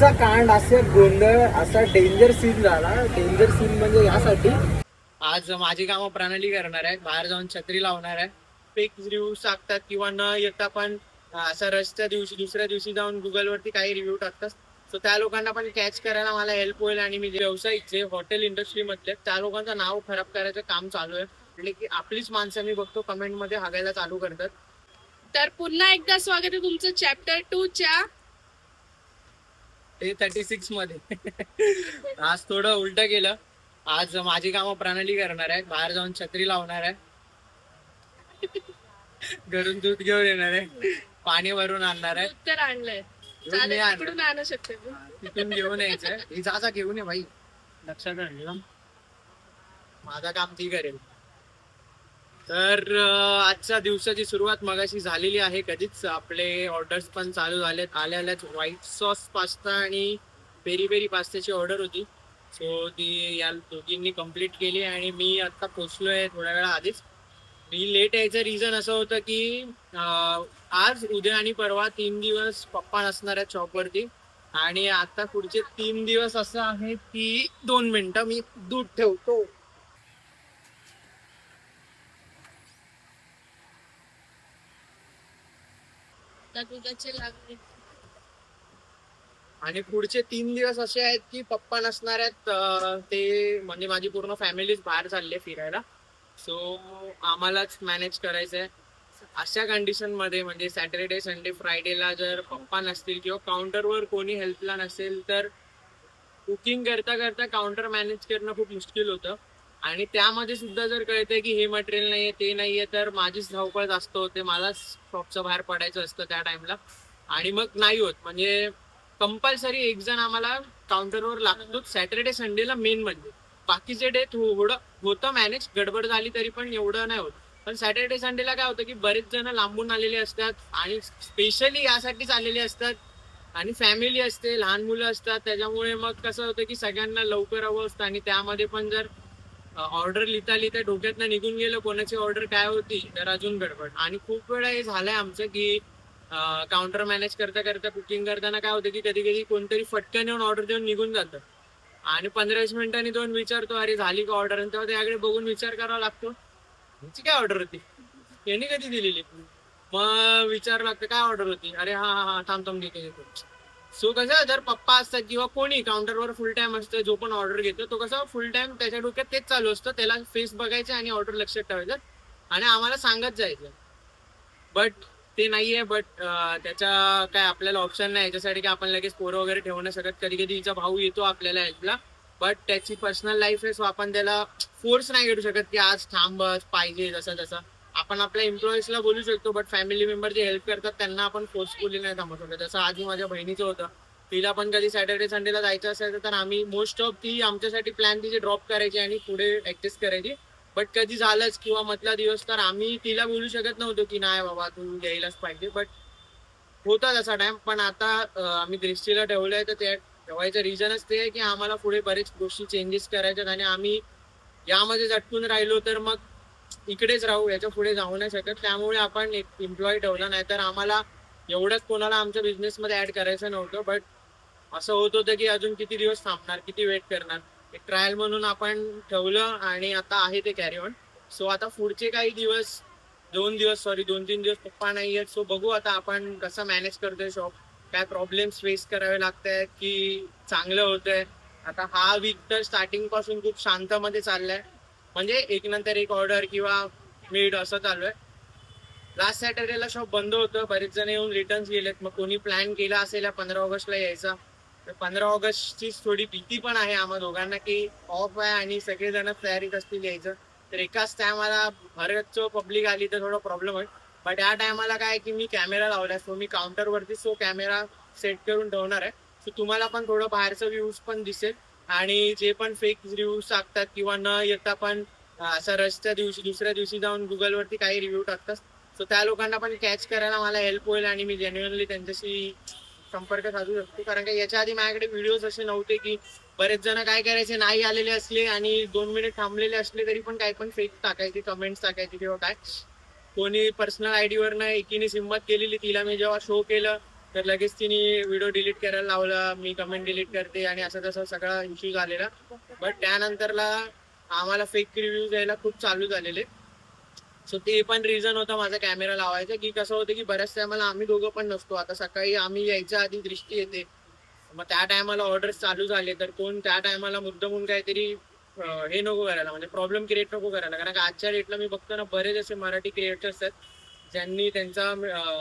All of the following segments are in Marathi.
असा कांड, असे गोंधळ, असा डेंजर सीन झाला. डेंजर सीन म्हणजे यासाठी आज माझी कामं प्रणाली करणार आहे, बाहेर जाऊन छत्री लावणार आहे. फेक रिव्ह्यू टाकतात किंवा न येता पण असं रस्त्या दिवशी दुसऱ्या दिवशी जाऊन गुगलवरती काही रिव्ह्यू टाकतात. सो त्या लोकांना पण कॅच करायला मला हेल्प होईल. आणि मी जे व्यावसायिक जे हॉटेल इंडस्ट्री मधले त्या लोकांचं नाव खराब करायचं काम चालू आहे. म्हणजे की आपलीच माणसं मी बघतो कमेंटमध्ये हागायला चालू करतात. तर पुन्हा एकदा स्वागत आहे तुमचं चॅप्टर 2 च्या 36 मध्ये. आज थोडं उलट केलं. आज माझी कामं प्रणाली करणार आहे, बाहेर जाऊन छत्री लावणार आहे, घरून दूध घेऊन येणार आहे, पाणी भरून आणणार आहे. दूध तर आणलंय, दूध नाही आणलं. तिकडून आणू शकते मी. तिथून घेऊन यायचंय. ही जा घेऊन ये भाई, लक्षात राहिलं. माझं काम ती करेल. तर आजच्या दिवसाची सुरुवात मगाशी झालेली आहे. कधीच आपले ऑर्डर्स पण चालू झालेत. आल्याच व्हाईट सॉस पास्ता आणि पेरी पेरी पास्त्याची ऑर्डर होती. सो ती या दोघींनी कम्प्लीट केली आणि मी आता पोचलोय थोड्या वेळा आधीच. मी लेट यायचं रिझन असं होतं की आज उद्या आणि परवा 3 दिवस पप्पा नसणार आहेत शॉपवरती. आणि आता पुढचे 3 दिवस असं आहे की 2 मिनिटं मी दूध ठेवतो. दुधाचे लागले. आणि पुढचे 3 दिवस असे आहेत की पप्पा नसणार आहेत. ते म्हणजे माझी पूर्ण फॅमिलीच बाहेर चालली आहे फिरायला. सो आम्हालाच मॅनेज करायचंय अशा कंडिशन मध्ये. म्हणजे सॅटर्डे संडे फ्रायडेला जर पप्पा नसतील किंवा काउंटरवर कोणी हेल्पला नसेल तर कुकिंग करता करता काउंटर मॅनेज करणं खूप मुश्किल होतं. आणि त्यामध्ये सुद्धा जर कळतंय की हे मटेरियल नाहीये ते नाहीये तर माझीच धावपळ जास्त होते. मलाच शॉपच्या बाहेर पडायचं असतं त्या टाइमला. आणि मग नाही होत. म्हणजे कंपल्सरी एक जण आम्हाला काउंटरवर लागतोच सॅटर्डे संडेला मेन. म्हणजे बाकीचे डे थोडं होतं मॅनेज, गडबड झाली तरी पण एवढं नाही होत. पण सॅटर्डे संडेला काय होतं की बरेच जण लांबून आलेले असतात आणि स्पेशली यासाठीच आलेले असतात. आणि फॅमिली असते, लहान मुलं असतात. त्याच्यामुळे मग कसं होतं की सगळ्यांना लवकर हवं असतं. आणि त्यामध्ये पण जर ऑर्डर लिहिता लिहिता डोक्यातनं निघून गेलं कोणाची ऑर्डर काय होती तर अजून गडबड. आणि खूप वेळा हे झालंय आमचं की काउंटर मॅनेज करता करता कुकिंग करताना काय होतं की कधी कधी कोणतरी फटकन येऊन ऑर्डर देऊन निघून जातं. आणि 15-20 मिनिटांनी दोन विचारतो अरे झाली का ऑर्डर. आणि तेव्हा त्याकडे बघून विचार करावा लागतो ह्याची काय ऑर्डर होती, यांनी कधी दिलेली. मग विचार लागतं काय ऑर्डर होती. अरे हा हा हा थांब थांब देतो. सो कसं जर पप्पा असतात किंवा कोणी काउंटरवर फुल टाइम असतं जो पण ऑर्डर घेतो तो कसं फुल टाइम त्याच्या डोक्यात तेच चालू असतं. त्याला फेस बघायचं आणि ऑर्डर लक्षात ठेवायचं आणि आम्हाला सांगत जायचं. बट ते नाहीये. बट त्याच्या काय आपल्याला ऑप्शन नाही याच्यासाठी की आपण लगेच पोरं वगैरे ठेवू नाही शकत. कधी कधी हिचा भाऊ येतो आपल्याला हेल्पला बट त्याची पर्सनल लाईफ आहे. सो आपण त्याला फोर्स नाही करू शकत की आज थांबच पाहिजे जसं तसं. आपण आपल्या एम्प्लॉईजला बोलू शकतो बट फॅमिली मेंबर जे हेल्प करतात त्यांना आपण फोर्सफुली नाही थांबू शकत. जसं आधी माझ्या बहिणीचं होतं. तिला पण कधी सॅटर्डे संडेला जायचं असायचं तर आम्ही मोस्ट ऑफ ती आमच्यासाठी प्लॅन तिचे ड्रॉप करायची आणि पुढे ऍडजस्ट करायची. बट कधी झालंच किंवा मधला दिवस तर आम्ही तिला बोलू शकत नव्हतो की नाही बाबा तू द्यायलाच पाहिजे. बट होता तसा टाइम. पण आता आम्ही दृष्टीला ठेवलंय तर ते ठेवायचं रिझनच ते आहे की आम्हाला पुढे बरेच गोष्टी चेंजेस करायच्यात. आणि आम्ही यामध्ये झटकून राहिलो तर मग इकडेच राहू, याच्या पुढे जाऊ नाही शकत. त्यामुळे आपण एक एम्प्लॉई ठेवला. नाही तर आम्हाला एवढंच कोणाला आमच्या बिझनेसमध्ये ऍड करायचं नव्हतं. बट असं होत होतं की अजून किती दिवस थांबणार, किती वेट करणार. एक ट्रायल म्हणून आपण ठेवलं आणि आता आहे ते कॅरी ऑन. सो आता पुढचे काही दिवस 2-3 दिवस पप्पा नाही आहेत. सो बघू आता आपण कसं मॅनेज करतोय शॉप. काय प्रॉब्लेम्स फेस करावे लागत आहेत की चांगलं होतंय. आता हा वीक तर स्टार्टिंग पासून खूप शांतमध्ये चाललाय. म्हणजे एक नंतर एक ऑर्डर किंवा मिड असं चालू आहे. लास्ट सॅटर्डेला शॉप बंद होतं. बरेच जण येऊन रिटर्न गेलेत. मग कोणी प्लॅन केला असेल 15 ऑगस्टला यायचा तर 15 ऑगस्टची थोडी भीती पण आहे आम्हा दोघांना की ऑफ आहे आणि सगळेजण तयारीत असतील यायचं. तर एकाच टायमाला बरेच पब्लिक आली तर थोडा प्रॉब्लेम होईल. बट या टायमाला काय की मी कॅमेरा लावलाय. सो मी काउंटरवरती सो कॅमेरा सेट करून ठेवणार आहे. सो तुम्हाला पण थोडं बाहेरचं व्ह्यूज पण दिसेल. आणि जे पण फेक रिव्ह्यूज टाकतात किंवा न येता पण असं रस्त्या दिवशी दुसऱ्या दिवशी जाऊन गुगलवरती काही रिव्ह्यू टाकतात सो त्या लोकांना पण कॅच करायला मला हेल्प होईल. आणि मी जेन्युअनली त्यांच्याशी संपर्क साधू शकतो. कारण की याच्या आधी माझ्याकडे व्हिडिओज असे नव्हते की बरेच जण काय करायचे नाही आलेले असले आणि 2 मिनिट थांबलेले असले तरी पण काय पण फेक टाकायचे, कमेंट्स टाकायचे किंवा काय. कोणी पर्सनल आयडीवर एकीने हिंमत केलेली तिला मी जेव्हा शो केलं तर लगेच तिने व्हिडिओ डिलीट करायला लावला, मी कमेंट डिलीट करते आणि असं तसं सगळा इश्यू झालेला. बट त्यानंतरला आम्हाला फेक रिव्ह्यूज यायला खूप चालू झालेले. सो ते पण रिझन होता माझा कॅमेरा लावायचा, की कसं होतं की बऱ्याच टायमाला आम्ही दोघं पण नसतो. आता सकाळी आम्ही यायच्या आधी दृष्टी येते, मग त्या टायमाला ऑर्डर्स चालू झाले तर कोण त्या टायमाला मुद्दामून काहीतरी हे नको करायला, म्हणजे प्रॉब्लेम क्रिएट नको करायला. कारण का आजच्या डेटला मी बघतो ना, बरेच असे मराठी क्रिएटर्स आहेत ज्यांनी त्यांचा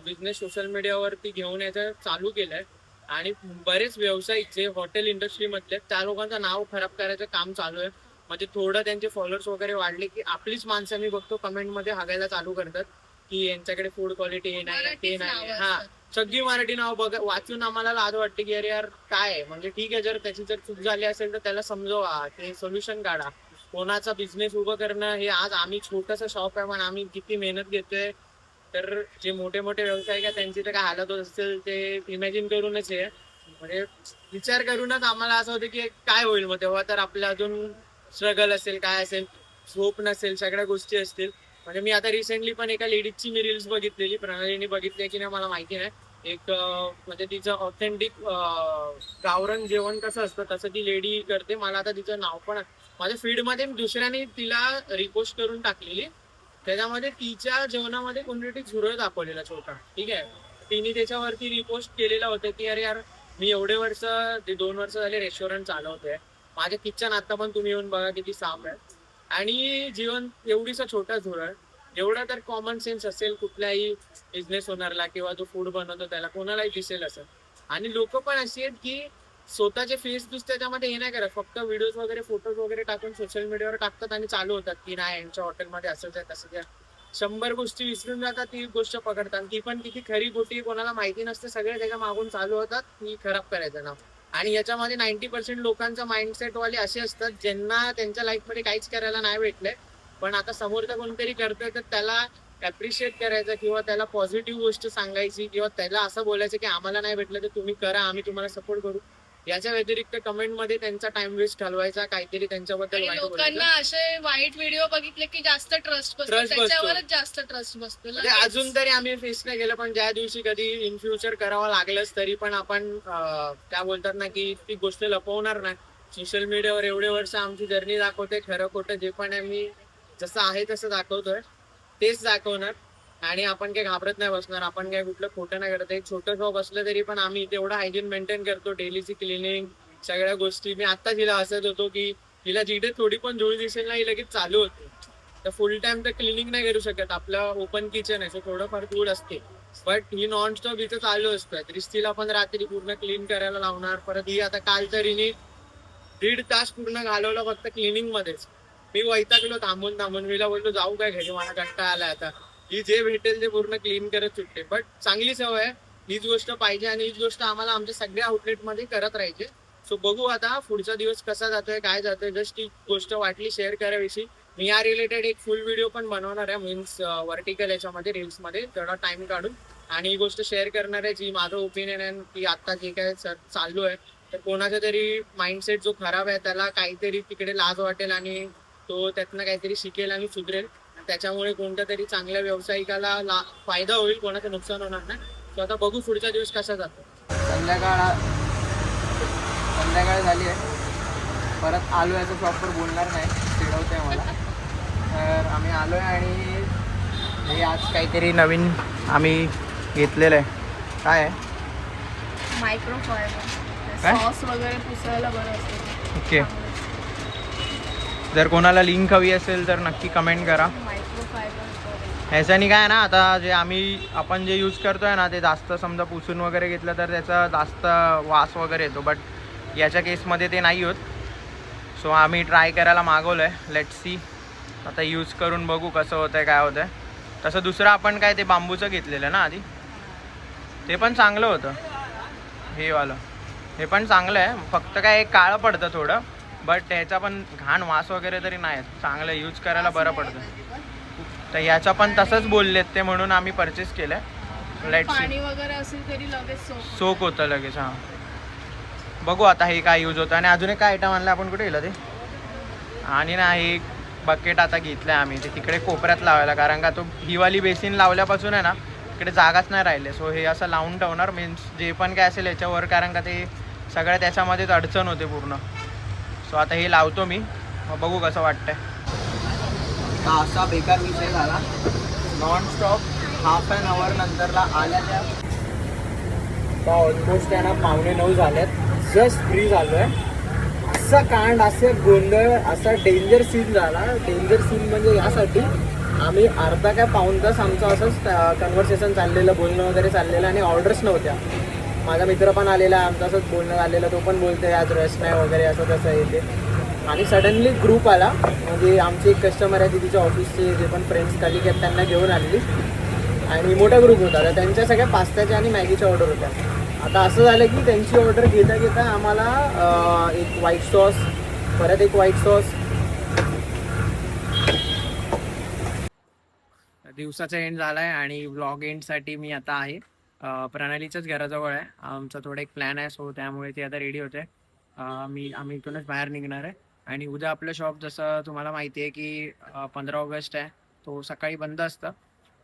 बिझनेस सोशल मीडियावरती घेऊन यायचं चालू केलंय. आणि बरेच व्यावसायिक जे हॉटेल इंडस्ट्री मधले त्या लोकांचं नाव खराब करायचं काम चालू आहे. म्हणजे थोडं त्यांचे फॉलोअर्स वगैरे वाढले की आपलीच माणसं मी बघतो कमेंट मध्ये हागायला चालू करतात की यांच्याकडे फूड क्वालिटी हे नाही ते मराठीच नाही. नावं हा, असतात. सगळी मराठी नाव बघ वाचून आम्हाला लाज वाटते की अरे यार काय आहे. म्हणजे ठीक आहे, जर त्याची जर चूक झाली असेल तर त्याला समजवा, ते सोल्युशन काढा. कोणाचा बिझनेस उभं करणं हे, आज आम्ही छोटंसं शॉप आहे पण आम्ही किती मेहनत घेतोय. तर जे मोठे मोठे व्यवसायिक आहेत त्यांची तर काय हालत होत असेल ते इमॅजिन करूनच आहे. म्हणजे विचार करूनच आम्हाला असं होतं की काय होईल मग तेव्हा. तर आपल्या अजून स्ट्रगल असेल, काय असेल, झोप नसेल, सगळ्या गोष्टी असतील. म्हणजे मी आता रिसेंटली पण एका लेडीजची मी रील्स बघितलेली, प्रणालीने बघितली की नाही मला माहिती नाही. एक म्हणजे तिचं ऑथेंटिक गावरान जेवण कसं असतं तसं ती लेडी करते. मला आता तिचं नाव पण माझ्या फीडमध्ये दुसऱ्याने तिला रिपोस्ट करून टाकलेली. त्याच्यामध्ये तिच्या जेवणामध्ये कोणतरी झुरळ दाखवलेला छोटा, ठीक आहे. तिने त्याच्यावरती रिपोस्ट केलेला होता की अरे यार, मी एवढे वर्ष, 2 वर्ष झाले रेस्टॉरंट चालवतोय, माझे किचन आता पण तुम्ही येऊन बघा किती साफ आहे. आणि जीवन एवढीसा छोटा झुरळ, एवढा तर कॉमन सेन्स असेल कुठल्याही बिझनेस ओनरला किंवा जो फूड बनवतो त्याला कोणालाही दिसेल असं. आणि लोक पण अशी आहेत की स्वतःचे फेस दिसते त्याच्यामध्ये हे नाही करत, फक्त व्हिडिओज वगैरे फोटोज वगैरे टाकून सोशल मीडियावर टाकतात आणि चालू होतात की नाही यांच्या हॉटेलमध्ये असंच आहे तसंच आहे. 100 गोष्टी विसरून जातात, ती गोष्ट पकडतात. ती पण किती खरी गोष्टी कोणाला माहिती नसते, सगळे त्याच्या मागून चालू होतात की खराब करायचं नाव. आणि याच्यामध्ये 90% लोकांचा माइंडसेट वाले असे असतात ज्यांना त्यांच्या लाईफमध्ये काहीच करायला नाही भेटलंय, पण आता समोरचा कोणतरी करतोय तर त्याला अप्रिशिएट करायचं किंवा त्याला पॉझिटिव्ह गोष्ट सांगायची किंवा त्याला असं बोलायचं की आम्हाला नाही भेटलं तर तुम्ही करा, आम्ही तुम्हाला सपोर्ट करू. याच्या व्यतिरिक्त कमेंट मध्ये त्यांचा टाइम वेस्ट घालवायचा, काहीतरी त्यांच्याबद्दल आणि वाईट लोकांना बोलायचं. असे वाईट व्हिडिओ बघितले की जास्त ट्रस्ट बसतो, Trust बसतो. त्याच्यावरच जास्त ट्रस्ट बसतो. म्हणजे अजून तरी आम्ही फेस नाही केलं, पण ज्या दिवशी कधी इन फ्युचर करावं लागलंच तरी पण आपण काय बोलतात ना की ती गोष्ट लपवणार नाही. सोशल मीडियावर एवढे वर्ष आमची जर्नी दाखवते, खरं खोटं जे पण आहे मी जसं आहे तसं दाखवतोय, तेच दाखवणार. आणि आपण काही घाबरत नाही बसणार, आपण काही कुठलं खोटं नाही करत. एक छोटं शॉप असलं तरी पण आम्ही तेवढं हायजीन मेंटेन करतो, डेलीची क्लिनिंग, सगळ्या गोष्टी. मी आता तिला हसत होतो की तिला जिथे थोडी पण धूळ दिसेल ना ही लगेच चालू होते. तर फुल टाइम तर क्लिनिंग नाही करू शकत, आपलं ओपन किचन आहे, सो थोडंफार धूळ असते. बट ही नॉनस्टॉप इथं चालू असतं. दृष्टीला पण रात्री पूर्ण क्लीन करायला लावणार. परत ही आता काल तरी 1.5 तास पूर्ण घालवला फक्त क्लिनिंग मध्येच. मी वैतागलो थांबून थांबून. मीला बोललो जाऊ काय घरी, मला कंटाळा आलाय आता. ही जे भेटेल ते पूर्ण क्लीन करत सुटते. बट चांगली सवय आहे, हीच गोष्ट पाहिजे आणि हीच गोष्ट आम्हाला आमच्या सगळ्या आउटलेटमध्ये करत राहायची. सो बघू आता पुढचा दिवस कसा जातोय, काय जातोय. जस्ट ही गोष्ट वाटली शेअर कराविषयी. मी या रिलेटेड एक फुल व्हिडिओ पण बनवणार आहे, मीन्स व्हर्टिकल याच्यामध्ये रील्समध्ये थोडा टाइम काढून. आणि ही गोष्ट शेअर करणार आहे जी माझं ओपिनियन आहे की आता जे काय चालू आहे तर कोणाचा तरी माइंडसेट जो खराब आहे त्याला काहीतरी तिकडे लाज वाटेल आणि तो त्यातनं काहीतरी शिकेल आणि सुधरेल. त्याच्यामुळे कोणत्या तरी चांगल्या व्यावसायिकाला फायदा होईल, कोणाचं नुकसान होणार नाही. तो आता बघू पुढचा दिवस कसा जातो. संध्याकाळ झाली आहे, परत आलो आहे. तर प्रॉपर बोलणार नाही, चिडवते आहे मला. तर आम्ही आलो आहे आणि हे आज काहीतरी नवीन आम्ही घेतलेलं आहे. काय आहे? मायक्रोफायबर काय? सॉस वगैरे पुसायला बरं असतं. ओके, जर कोणाला लिंक हवी असेल तर नक्की कमेंट करा. मायक्रोफायबर ह्याच्यानी काय आहे ना, आता जे आपण जे यूज करतोय ना ते जास्त समजा पुसून वगैरे घेतलं तर त्याचा जास्त वास वगैरे येतो. बट याच्या केसमध्ये ते नाही होत. सो आम्ही ट्राय करायला मागवलं आहे. लेट्स सी, आता यूज करून बघू कसं होतं आहे, काय होतं आहे. तसं दुसरं आपण काय ते बांबूचं घेतलेलं ना आधी, ते पण चांगलं होतं. हे वालं हे पण चांगलं आहे, फक्त काय एक काळं पडतं थोडं. बट ह्याचा पण घाण वास वगैरे तरी नाही, चांगलं यूज करायला बरं पडतं. तर याचा पण तसंच बोललेत ते, म्हणून आम्ही परचेस केलं आहे. लेट्स सी, पाणी वगैरे असेल तरी लगेच सोक होतं लगेच. हां, बघू आता हे काय यूज होतं. आणि अजून एक काय आयटम आणलं आपण, कुठे गेलं ते? आणि ना हे बकेट आता घेतलं आहे आम्ही, ते तिकडे कोपऱ्यात लावायला. कारण का तो ही वाली बेसिन लावल्यापासून आहे ना इकडे जागाच नाही राहिले. सो हे असं लावून ठेवणार मीन्स जे पण काय असेल याच्यावर, कारण का ते सगळ्या त्याच्यामध्येच अडचण होते पूर्ण. सो आता हे लावतो मी, मग बघू कसं वाटतंय. हा असा बेकार विषय झाला. नॉनस्टॉप हाफ ॲन आवर नंतरला आल्या त्या ऑलमोस्ट त्यांना 8:45 झाल्यात. जस्ट फ्री झालो आहे. असा कांड, असं गोंधळ, असा डेंजर सीन झाला. डेंजर सीन म्हणजे यासाठी आम्ही अर्धा काय पाऊण तास आमचं असंच कन्व्हर्सेशन चाललेलं, बोलणं वगैरे चाललेलं आणि ऑर्डर्स नव्हत्या. माझा मित्र पण आलेला, आमचं असंच बोलणं झालेलं. तो पण बोलतोय आज रश नाही वगैरे असं तसं येते. आणि सडनली ग्रुप आला, म्हणजे आमची एक कस्टमर आहे ती तिच्या ऑफिसचे जे पण फ्रेंड्स कलिग आहेत त्यांना घेऊन आलेली. आणि मोठा ग्रुप होता, तर त्यांच्या सगळ्या पास्त्याच्या आणि मॅगीच्या ऑर्डर होत्या. आता असं झालं की त्यांची ऑर्डर घेता घेता आम्हाला एक व्हाईट सॉस, परत एक व्हाईट सॉस. दिवसाचा एंड झाला आहे आणि ब्लॉग एंडसाठी मी आता आहे प्रणालीच्याच घराजवळ आहे. आमचा थोडा एक प्लॅन आहे, सो त्यामुळे ती आता रेडी होते. आम्ही इथूनच बाहेर निघणार आहे. आणि उद्या आपलं शॉप जसं तुम्हाला माहिती आहे की 15 ऑगस्ट आहे, तो सकाळी बंद असतं.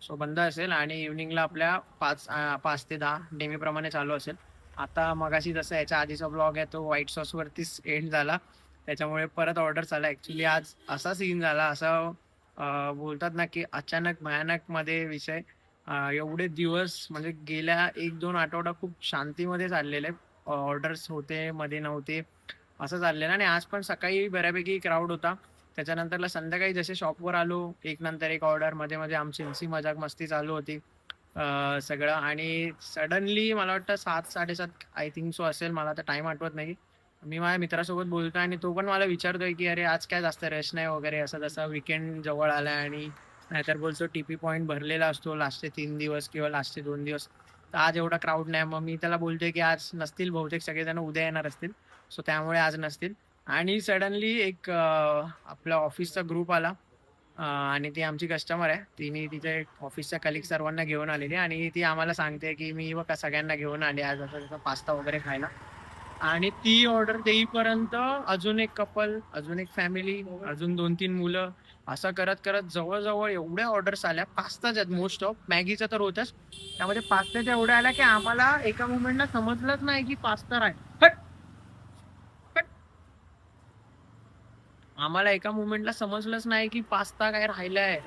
सो बंद असेल आणि इव्हनिंगला आपल्या 5 ते 10 नेहमीप्रमाणे चालू असेल. आता मगाशी जसं याच्या आधीचा ब्लॉग आहे तो व्हाईट सॉसवरतीच एंड झाला, त्याच्यामुळे परत ऑर्डर झाला. ॲक्च्युली आज असा सीन झाला, असं बोलतात ना की अचानक भयानक मध्ये विषय. एवढे दिवस म्हणजे गेल्या 1-2 आठवडा खूप शांतीमध्ये चाललेले. ऑर्डर्स होते, मध्ये नव्हते, असं चाललेलं. आणि आज पण सकाळी बऱ्यापैकी क्राऊड होता. त्याच्यानंतरला संध्याकाळी जसे शॉपवर आलो, एक नंतर एक ऑर्डर, मध्ये मध्ये आमची हसी मजाक मस्ती चालू होती सगळं. आणि सडनली मला वाटतं 7-7:30 आय थिंक सो असेल, मला आता टाईम आठवत नाही. मी माझ्या मित्रासोबत बोलतोय आणि तो पण मला विचारतोय की अरे आज काय जास्त रश नाही वगैरे, असं तसं. विकेंड जवळ आलाय आणि नाहीतर बोलतो टीपी पॉईंट भरलेला असतो लास्टचे 3 दिवस किंवा लास्टचे 2 दिवस, तर आज एवढा क्राऊड नाही. मग मी त्याला बोलतोय की आज नसतील, बहुतेक सगळेजण उद्या येणार असतील, सो त्यामुळे आज नसतील. आणि सडनली एक आपल्या ऑफिसचा ग्रुप आला आणि ती आमची कस्टमर आहे. तिने तिचे ऑफिसच्या कलिग सर्वांना घेऊन आलेली आणि ती आम्हाला सांगते की मी बघा सगळ्यांना घेऊन आली आज असं तसं पास्ता वगैरे खायला. आणि ती ऑर्डर देईपर्यंत अजून एक कपल, अजून एक फॅमिली, अजून 2-3 मुलं, असं करत करत जवळजवळ एवढ्या ऑर्डर्स आल्या. पास्ताच्या मोस्ट ऑफ, मॅगीच्या तर होत्याच, त्यामध्ये पास्त्याच्या एवढ्या आल्या की आम्हाला एका मोमेंटला समजलंच नाही की पास्ता राहील. आम्हाला एका मोमेंटला समजलंच नाही की पास्ता काय राहिलाय.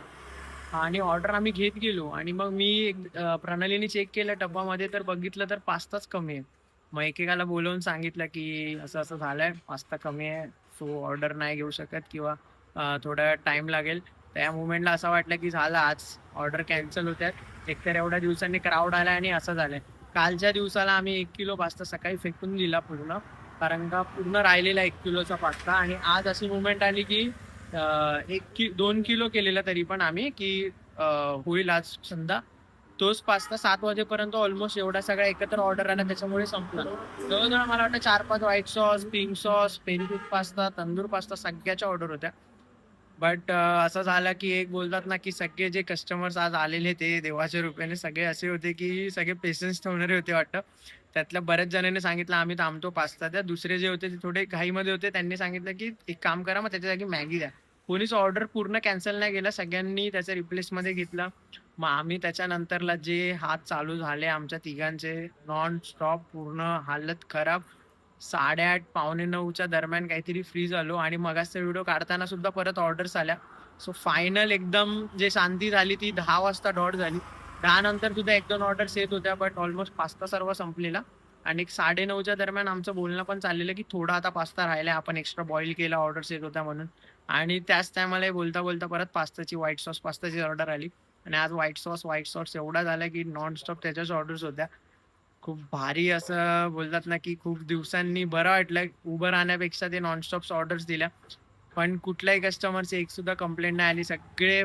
आणि ऑर्डर आम्ही घेत गेलो आणि मग मी प्रणालीने चेक केलं डब्बामध्ये, तर बघितलं तर पास्ताच कमी आहे. मग एकेकाला बोलवून सांगितलं की असं असं झालंय, पास्ता कमी आहे, सो ऑर्डर नाही घेऊ शकत किंवा थोडा टाइम लागेल. त्या मुवमेंटला असं वाटलं की झालं, आज ऑर्डर कॅन्सल होत्यात. एकतर एवढ्या दिवसांनी क्राऊड आला आणि असं झालंय. कालच्या दिवसाला आम्ही 1 किलो पास्ता सकाळी फेकून दिला पूर्ण, कारण का पूर्ण राहिलेला 1 किलोचा पास्ता. आणि आज अशी मुवमेंट आली की 2 किलो केलेला तरी पण आम्ही की होईल आज संध्या. तोच पास्ता 7 वाजेपर्यंत ऑलमोस्ट एवढा सगळा एकत्र ऑर्डर आला, त्याच्यामुळे संपला. जवळजवळ मला वाटतं 4-5 white sauce, pink sauce, peri pasta, tandoor pasta सगळ्याच्या ऑर्डर होत्या. बट असं झालं की एक बोलतात ना की सगळे जे कस्टमर्स आज आलेले ते देवाच्या रूपाने सगळे असे होते की सगळे पेशन्स ठेवणारे होते वाटतं. त्यातल्या बऱ्याच जणांनी सांगितलं आम्ही थांबतो पास्ता द्या. दुसरे जे होते ते थोडे घाईमध्ये होते, त्यांनी सांगितलं की एक काम करा, मग त्याच्या जागी मॅगी द्या. कोणीच ऑर्डर पूर्ण कॅन्सल नाही केला, सगळ्यांनी त्याचं रिप्लेसमध्ये घेतलं. मग आम्ही त्याच्यानंतरला जे हात चालू झाले आमच्या तिघांचे नॉन स्टॉप, पूर्ण हालत खराब. 8:30 8:45च्या दरम्यान काहीतरी फ्री झालो आणि मगाचा व्हिडिओ काढताना सुद्धा परत ऑर्डर्स आल्या. सो फायनल एकदम जे शांती झाली ती 10 वाजता डॉट झाली. 10 नंतर सुद्धा 1-2 ऑर्डर्स येत होत्या, बट ऑलमोस्ट पास्ता सर्व संपलेला. आणि 9:30च्या दरम्यान आमचं बोलणं पण चाललेलं की थोडा आता पास्ता राहिलाय, आपण एक्स्ट्रा बॉईल केला, ऑर्डर्स येत होत्या म्हणून. आणि त्याच टायमाला बोलता बोलता परत पास्ताची व्हाईट सॉस पास्ताची ऑर्डर आली. आणि आज व्हाईट सॉस एवढा झाला की नॉनस्टॉप त्याच्याच ऑर्डर्स होत्या. खूप भारी असं बोलतात ना की खूप दिवसांनी बरं वाटलं. उभं राहण्यापेक्षा ते नॉनस्टॉप ऑर्डर्स दिल्या, पण कुठल्याही कस्टमरची एक सुद्धा कंप्लेंट नाही आली. सगळे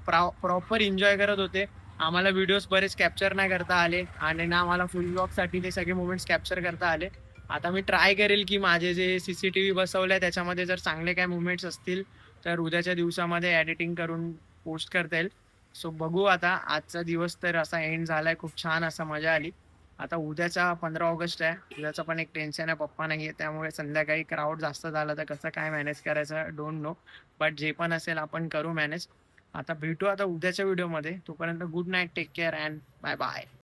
प्रॉपर एन्जॉय करत होते. आम्हाला व्हिडिओज बरेच कॅप्चर नाही करता आले आणि ना आम्हाला फुल ब्लॉगसाठी ते सगळे मोमेंट्स कॅप्चर करता आले. आता मी ट्राय करेल की माझे जे CCTV बसवलंय त्याच्यामध्ये जर चांगले काय मुवमेंट्स असतील तर उद्याच्या दिवसामध्ये एडिटिंग करून पोस्ट करता येईल. सो बघू आता. आजचा दिवस तर असा एंड झालाय, खूप छान असा मजा आली. आता उद्याचा 15 ऑगस्ट आहे, उद्याचं पण एक टेन्शन आहे, पप्पा नाही आहे, त्यामुळे संध्याकाळी क्राऊड जास्त झाला तर कसं काय मॅनेज करायचं डोंट नो. बट जे पण असेल आपण करू मॅनेज. आता भेटू आता उद्याच्या व्हिडिओमध्ये. तोपर्यंत good night, take care and bye bye.